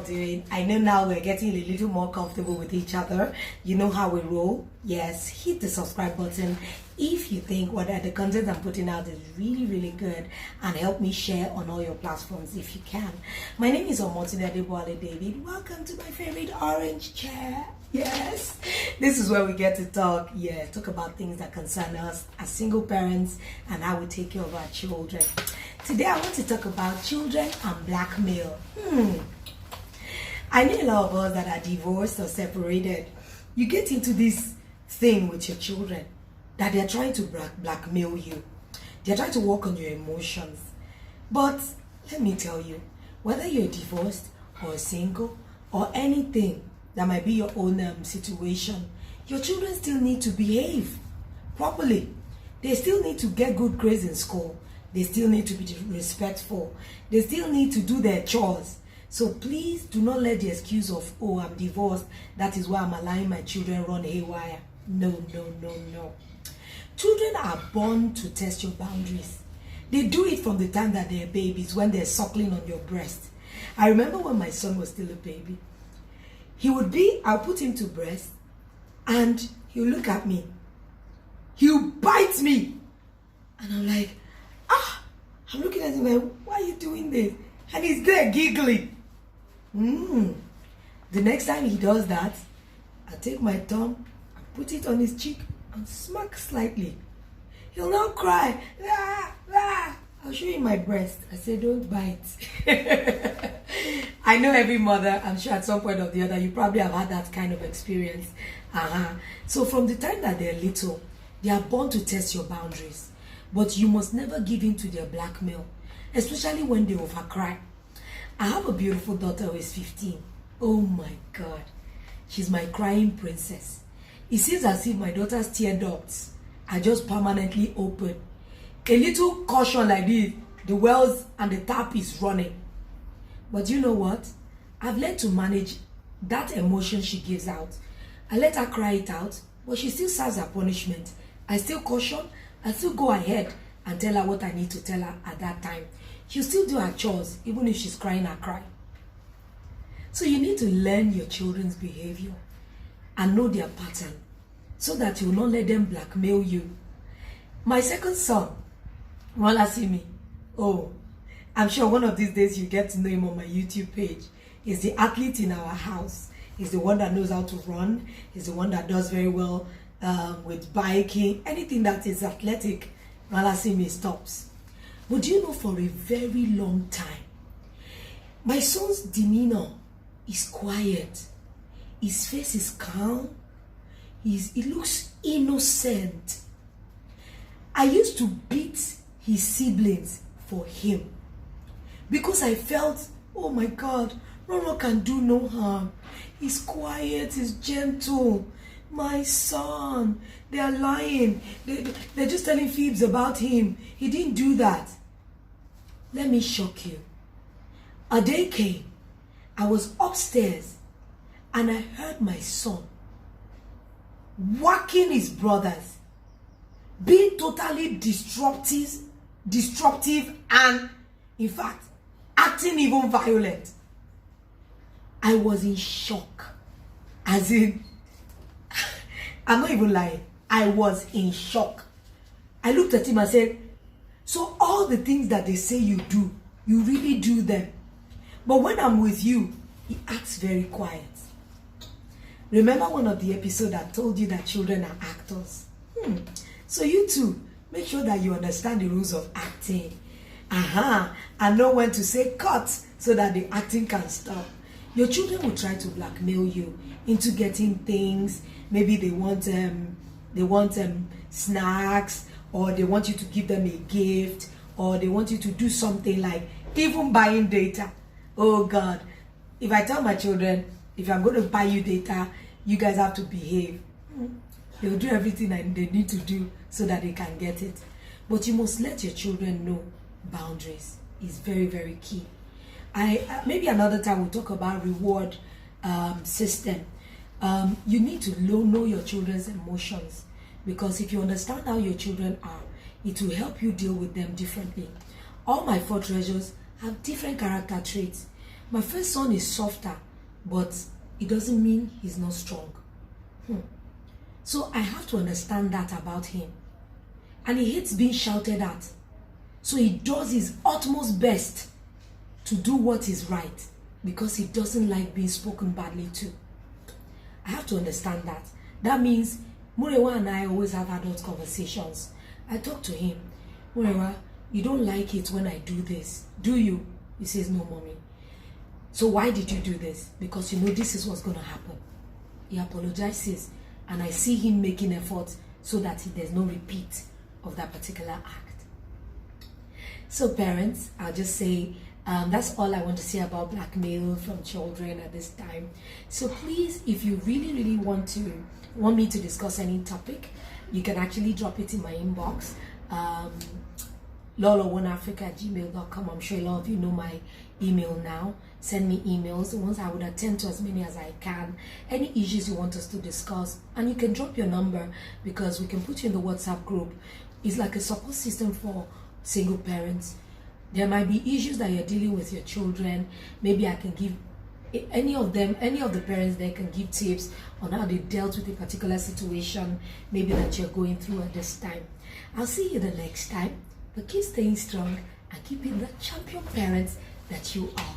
doing? I know now we're getting a little more comfortable with each other. You know how we roll. Yes, hit the subscribe button if you think what the content I'm putting out is really good, and help me share on all your platforms if you can. My name is Omotine Adeboale David. Welcome to my favorite orange chair. Yes, this is where we get to talk about things that concern us as single parents and how we take care of our children. Today I want to talk about children and blackmail. I know a lot of us that are divorced or separated. You get into this thing with your children that they're trying to blackmail you. They're trying to work on your emotions. But let me tell you, whether you're divorced or single or anything that might be your own situation, your children still need to behave properly. They still need to get good grades in school. They still need to be respectful. They still need to do their chores. So please do not let the excuse of, oh, I'm divorced, that is why I'm allowing my children run haywire. No. Children are born to test your boundaries. They do it from the time that they're babies, when they're suckling on your breast. I remember when my son was still a baby. I'll put him to breast, and he'll look at me. He'll bite me. And I'm like, I'm looking at him like, why are you doing this? And he's there giggling. The next time he does that, I take my thumb, I put it on his cheek, and smack slightly. He'll now cry. I'll show you my breast. I say, don't bite. I know every mother, I'm sure at some point or the other, you probably have had that kind of experience. So from the time that they're little, they are born to test your boundaries. But you must never give in to their blackmail, especially when they overcry. I have a beautiful daughter who is 15. Oh my God. She's my crying princess. It seems as if my daughter's tear ducts are just permanently open. A little caution like this, the wells and the tap is running. But you know what? I've learned to manage that emotion she gives out. I let her cry it out, but she still serves her punishment. I still caution, I still go ahead and tell her what I need to tell her at that time. She'll still do her chores, even if she's crying her cry. So you need to learn your children's behavior and know their pattern, so that you will not let them blackmail you. My second son, Walasimi, I'm sure one of these days you get to know him on my YouTube page. He's the athlete in our house. He's the one that knows how to run. He's the one that does very well with biking. Anything that is athletic, Walasimi stops. But do you know, for a very long time, my son's demeanor is quiet. His face is calm. He looks innocent. I used to beat his siblings for him because I felt, oh my God, Roro can do no harm. He's quiet, he's gentle. My son, they are lying. They're just telling fibs about him. He didn't do that. Let me shock you. A day came. I was upstairs and I heard my son whacking his brothers, being totally disruptive and, in fact, acting even violent. I was in shock. As in, I'm not even lying. I was in shock. I looked at him and said, so all the things that they say you do, you really do them. But when I'm with you, he acts very quiet. Remember one of the episodes that told you that children are actors? So you too, make sure that you understand the rules of acting. And know when to say cut so that the acting can stop. Your children will try to blackmail you into getting things. Maybe they want snacks, or they want you to give them a gift, or they want you to do something like even buying data. Oh God, if I tell my children, if I'm going to buy you data, you guys have to behave. They'll do everything that they need to do so that they can get it. But you must let your children know boundaries is very key. Maybe another time we'll talk about reward system. You need to know your children's emotions, because if you understand how your children are, it will help you deal with them differently. All my 4 treasures have different character traits. My first son is softer, but it doesn't mean he's not strong. So I have to understand that about him. And he hates being shouted at. So he does his utmost best to do what is right because he doesn't like being spoken badly to. I have to understand that. That means Murewa and I always have adult conversations. I talk to him. Murewa, you don't like it when I do this, do you? He says, no, mommy. So why did you do this? Because you know this is what's going to happen. He apologizes, and I see him making efforts so that there's no repeat of that particular act. So parents, I'll just say that's all I want to say about blackmail from children at this time. So please, if you really want me to discuss any topic, you can actually drop it in my inbox. LOLO1africa@gmail.com. I'm sure a lot of you know my email now. Send me emails. Once I would attend to as many as I can. Any issues you want us to discuss, and you can drop your number because we can put you in the WhatsApp group. It's like a support system for single parents. There might be issues that you're dealing with your children. Maybe I can give any of the parents there can give tips on how they dealt with a particular situation maybe that you're going through at this time. I'll see you the next time, but keep staying strong and keep being the champion parents that you are.